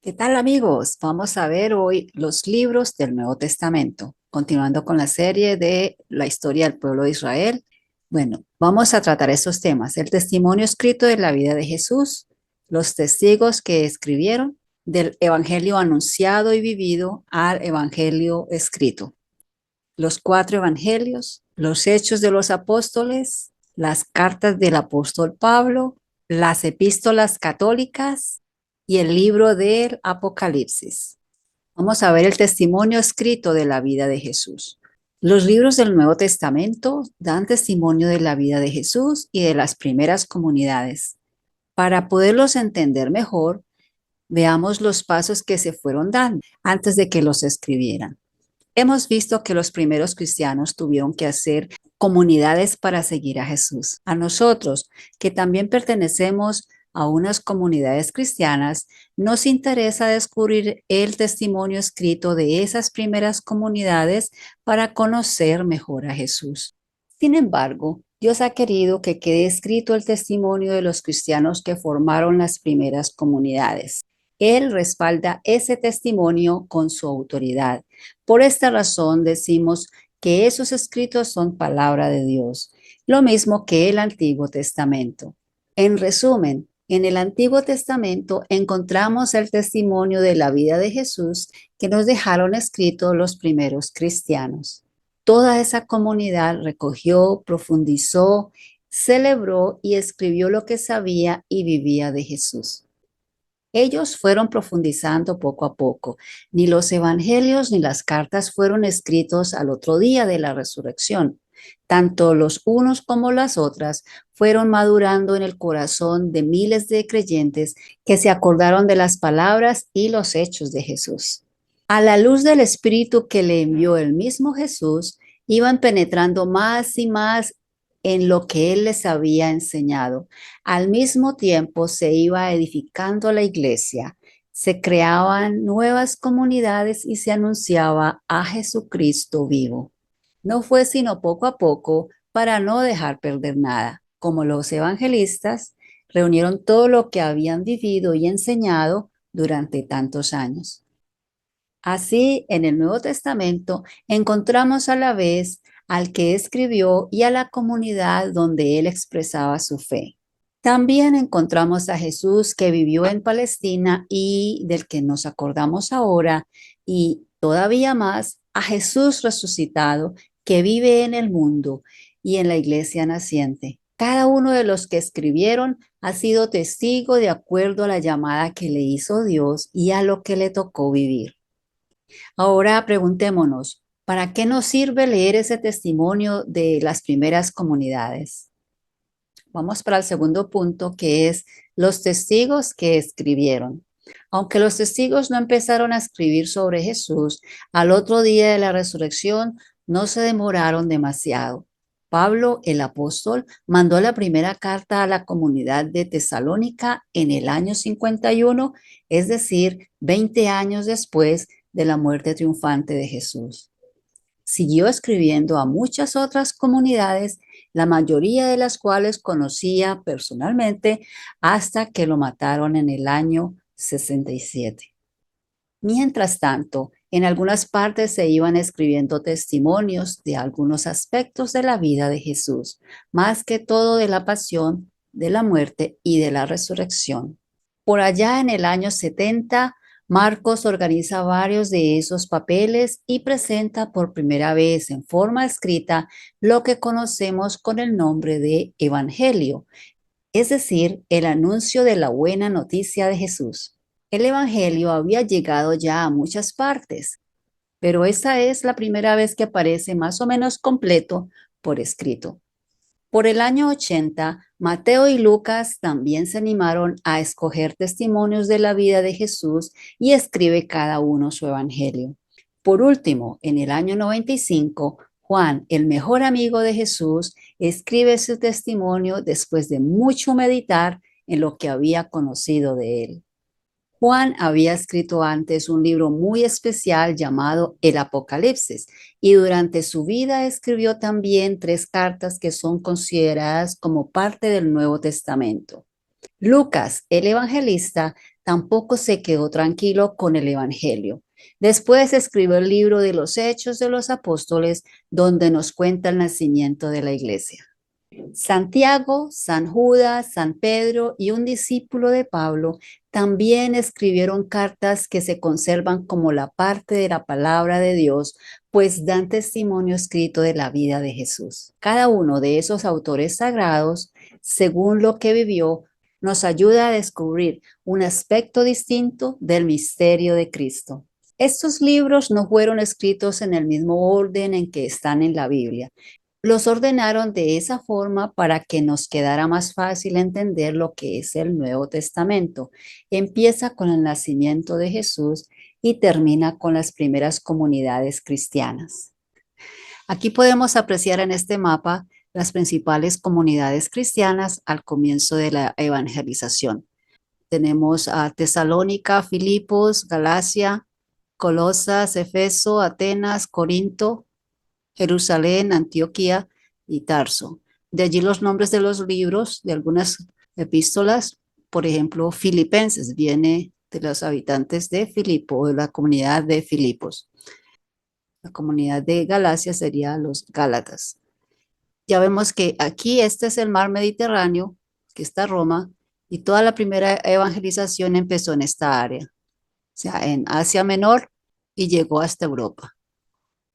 ¿Qué tal amigos? Vamos a ver hoy los libros del Nuevo Testamento, continuando con la serie de la historia del pueblo de Israel. Bueno, vamos a tratar esos temas: el testimonio escrito de la vida de Jesús, los testigos que escribieron, del evangelio anunciado y vivido al evangelio escrito, los cuatro evangelios, los hechos de los apóstoles, las cartas del apóstol Pablo, las epístolas católicas y el libro del Apocalipsis. Vamos a ver el testimonio escrito de la vida de Jesús. Los libros del Nuevo Testamento dan testimonio de la vida de Jesús y de las primeras comunidades. Para poderlos entender mejor, veamos los pasos que se fueron dando antes de que los escribieran. Hemos visto que los primeros cristianos tuvieron que hacer comunidades para seguir a Jesús. A nosotros, que también pertenecemos a unas comunidades cristianas, nos interesa descubrir el testimonio escrito de esas primeras comunidades para conocer mejor a Jesús. Sin embargo, Dios ha querido que quede escrito el testimonio de los cristianos que formaron las primeras comunidades. Él respalda ese testimonio con su autoridad. Por esta razón decimos que esos escritos son palabra de Dios, lo mismo que el Antiguo Testamento. En resumen, en el Antiguo Testamento encontramos el testimonio de la vida de Jesús que nos dejaron escritos los primeros cristianos. Toda esa comunidad recogió, profundizó, celebró y escribió lo que sabía y vivía de Jesús. Ellos fueron profundizando poco a poco. Ni los evangelios ni las cartas fueron escritos al otro día de la resurrección. Tanto los unos como las otras fueron madurando en el corazón de miles de creyentes que se acordaron de las palabras y los hechos de Jesús. A la luz del Espíritu que le envió el mismo Jesús, iban penetrando más y más en lo que él les había enseñado. Al mismo tiempo se iba edificando la iglesia, se creaban nuevas comunidades y se anunciaba a Jesucristo vivo. No fue sino poco a poco para no dejar perder nada. Como los evangelistas reunieron todo lo que habían vivido y enseñado durante tantos años. Así, en el Nuevo Testamento encontramos a la vez al que escribió y a la comunidad donde él expresaba su fe. También encontramos a Jesús que vivió en Palestina y del que nos acordamos ahora, y todavía más a Jesús resucitado que vive en el mundo y en la iglesia naciente. Cada uno de los que escribieron ha sido testigo de acuerdo a la llamada que le hizo Dios y a lo que le tocó vivir. Ahora preguntémonos, ¿para qué nos sirve leer ese testimonio de las primeras comunidades? Vamos para el segundo punto, que es los testigos que escribieron. Aunque los testigos no empezaron a escribir sobre Jesús, al otro día de la resurrección no se demoraron demasiado. Pablo, el apóstol, mandó la primera carta a la comunidad de Tesalónica en el año 51, es decir, 20 años después de la muerte triunfante de Jesús. Siguió escribiendo a muchas otras comunidades, la mayoría de las cuales conocía personalmente, hasta que lo mataron en el año 67. Mientras tanto, en algunas partes se iban escribiendo testimonios de algunos aspectos de la vida de Jesús, más que todo de la pasión, de la muerte y de la resurrección. Por allá en el año 70, Marcos organiza varios de esos papeles y presenta por primera vez en forma escrita lo que conocemos con el nombre de Evangelio, es decir, el anuncio de la buena noticia de Jesús. El Evangelio había llegado ya a muchas partes, pero esta es la primera vez que aparece más o menos completo por escrito. Por el año 80, Mateo y Lucas también se animaron a escoger testimonios de la vida de Jesús y escribe cada uno su evangelio. Por último, en el año 95, Juan, el mejor amigo de Jesús, escribe su testimonio después de mucho meditar en lo que había conocido de él. Juan había escrito antes un libro muy especial llamado El Apocalipsis, y durante su vida escribió también 3 cartas que son consideradas como parte del Nuevo Testamento. Lucas, el evangelista, tampoco se quedó tranquilo con el Evangelio. Después escribió el libro de los Hechos de los Apóstoles, donde nos cuenta el nacimiento de la iglesia. Santiago, San Judas, San Pedro y un discípulo de Pablo también escribieron cartas que se conservan como la parte de la palabra de Dios, pues dan testimonio escrito de la vida de Jesús. Cada uno de esos autores sagrados, según lo que vivió, nos ayuda a descubrir un aspecto distinto del misterio de Cristo. Estos libros no fueron escritos en el mismo orden en que están en la Biblia. Los ordenaron de esa forma para que nos quedara más fácil entender lo que es el Nuevo Testamento. Empieza con el nacimiento de Jesús y termina con las primeras comunidades cristianas. Aquí podemos apreciar en este mapa las principales comunidades cristianas al comienzo de la evangelización. Tenemos a Tesalónica, Filipos, Galacia, Colosas, Efeso, Atenas, Corinto, Jerusalén, Antioquía y Tarso. De allí los nombres de los libros, de algunas epístolas, por ejemplo, Filipenses, viene de los habitantes de Filipo, de la comunidad de Filipos. La comunidad de Galacia sería los Gálatas. Ya vemos que aquí este es el mar Mediterráneo, que está Roma, y toda la primera evangelización empezó en esta área, o sea, en Asia Menor y llegó hasta Europa.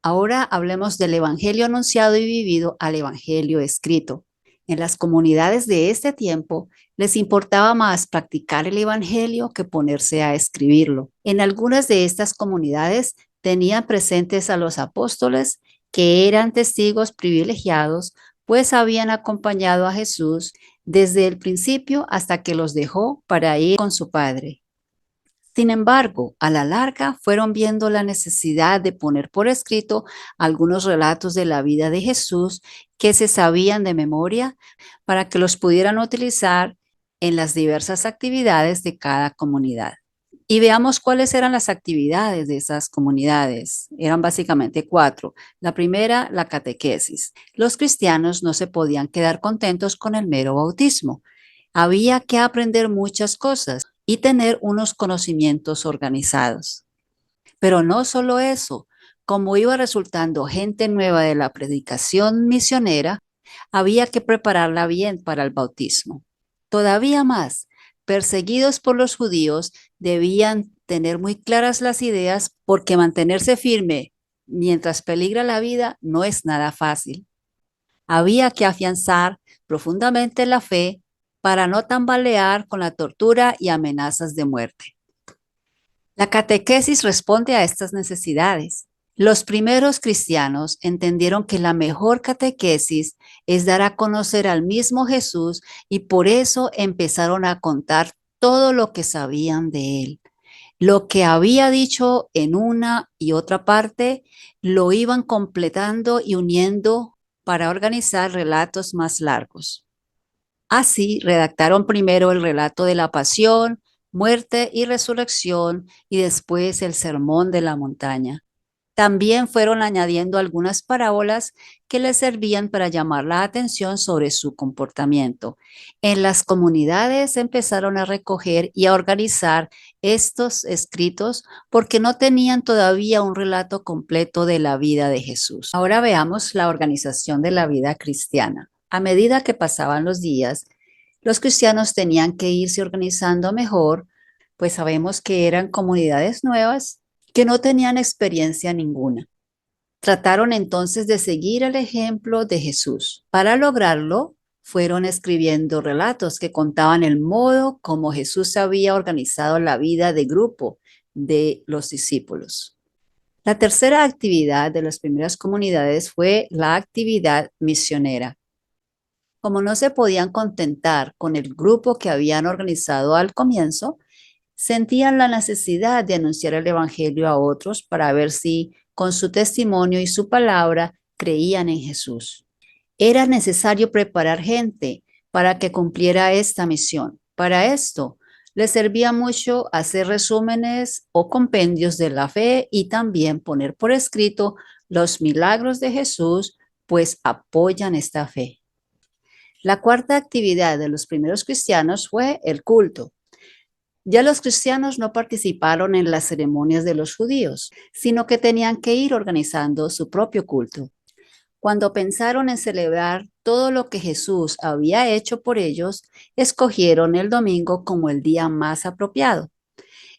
Ahora hablemos del evangelio anunciado y vivido al evangelio escrito. En las comunidades de este tiempo les importaba más practicar el evangelio que ponerse a escribirlo. En algunas de estas comunidades tenían presentes a los apóstoles que eran testigos privilegiados, pues habían acompañado a Jesús desde el principio hasta que los dejó para ir con su Padre. Sin embargo, a la larga fueron viendo la necesidad de poner por escrito algunos relatos de la vida de Jesús que se sabían de memoria para que los pudieran utilizar en las diversas actividades de cada comunidad. Y veamos cuáles eran las actividades de esas comunidades. Eran básicamente 4. La primera, la catequesis. Los cristianos no se podían quedar contentos con el mero bautismo. Había que aprender muchas cosas y tener unos conocimientos organizados. Pero no solo eso, como iba resultando gente nueva de la predicación misionera, había que prepararla bien para el bautismo. Todavía más, perseguidos por los judíos, debían tener muy claras las ideas porque mantenerse firme mientras peligra la vida no es nada fácil. Había que afianzar profundamente la fe para no tambalear con la tortura y amenazas de muerte. La catequesis responde a estas necesidades. Los primeros cristianos entendieron que la mejor catequesis es dar a conocer al mismo Jesús y por eso empezaron a contar todo lo que sabían de él. Lo que había dicho en una y otra parte lo iban completando y uniendo para organizar relatos más largos. Así redactaron primero el relato de la pasión, muerte y resurrección y después el sermón de la montaña. También fueron añadiendo algunas parábolas que les servían para llamar la atención sobre su comportamiento. En las comunidades empezaron a recoger y a organizar estos escritos porque no tenían todavía un relato completo de la vida de Jesús. Ahora veamos la organización de la vida cristiana. A medida que pasaban los días, los cristianos tenían que irse organizando mejor, pues sabemos que eran comunidades nuevas que no tenían experiencia ninguna. Trataron entonces de seguir el ejemplo de Jesús. Para lograrlo, fueron escribiendo relatos que contaban el modo como Jesús había organizado la vida de grupo de los discípulos. La tercera actividad de las primeras comunidades fue la actividad misionera. Como no se podían contentar con el grupo que habían organizado al comienzo, sentían la necesidad de anunciar el Evangelio a otros para ver si con su testimonio y su palabra creían en Jesús. Era necesario preparar gente para que cumpliera esta misión. Para esto, les servía mucho hacer resúmenes o compendios de la fe y también poner por escrito los milagros de Jesús, pues apoyan esta fe. La cuarta actividad de los primeros cristianos fue el culto. Ya los cristianos no participaron en las ceremonias de los judíos, sino que tenían que ir organizando su propio culto. Cuando pensaron en celebrar todo lo que Jesús había hecho por ellos, escogieron el domingo como el día más apropiado.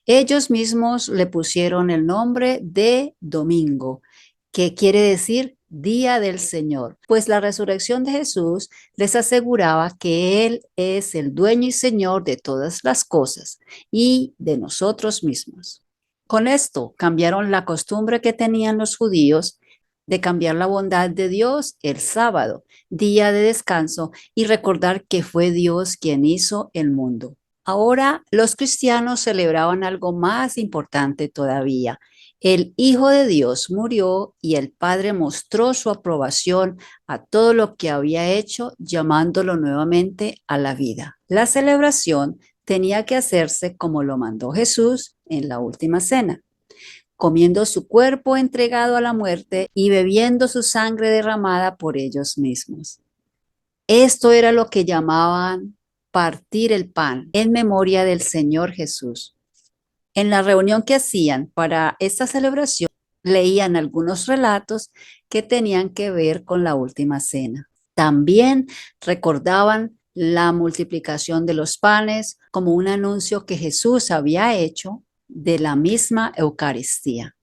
Ellos mismos le pusieron el nombre de domingo, que quiere decir día del Señor, pues la resurrección de Jesús les aseguraba que Él es el dueño y Señor de todas las cosas y de nosotros mismos. Con esto cambiaron la costumbre que tenían los judíos de cambiar la bondad de Dios el sábado, día de descanso, y recordar que fue Dios quien hizo el mundo. Ahora los cristianos celebraban algo más importante todavía. El Hijo de Dios murió y el Padre mostró su aprobación a todo lo que había hecho, llamándolo nuevamente a la vida. La celebración tenía que hacerse como lo mandó Jesús en la última cena, comiendo su cuerpo entregado a la muerte y bebiendo su sangre derramada por ellos mismos. Esto era lo que llamaban partir el pan en memoria del Señor Jesús. En la reunión que hacían para esta celebración, leían algunos relatos que tenían que ver con la última cena. También recordaban la multiplicación de los panes como un anuncio que Jesús había hecho de la misma Eucaristía.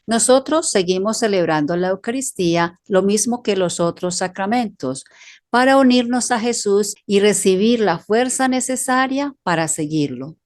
Nosotros seguimos celebrando la Eucaristía lo mismo que los otros sacramentos para unirnos a Jesús y recibir la fuerza necesaria para seguirlo.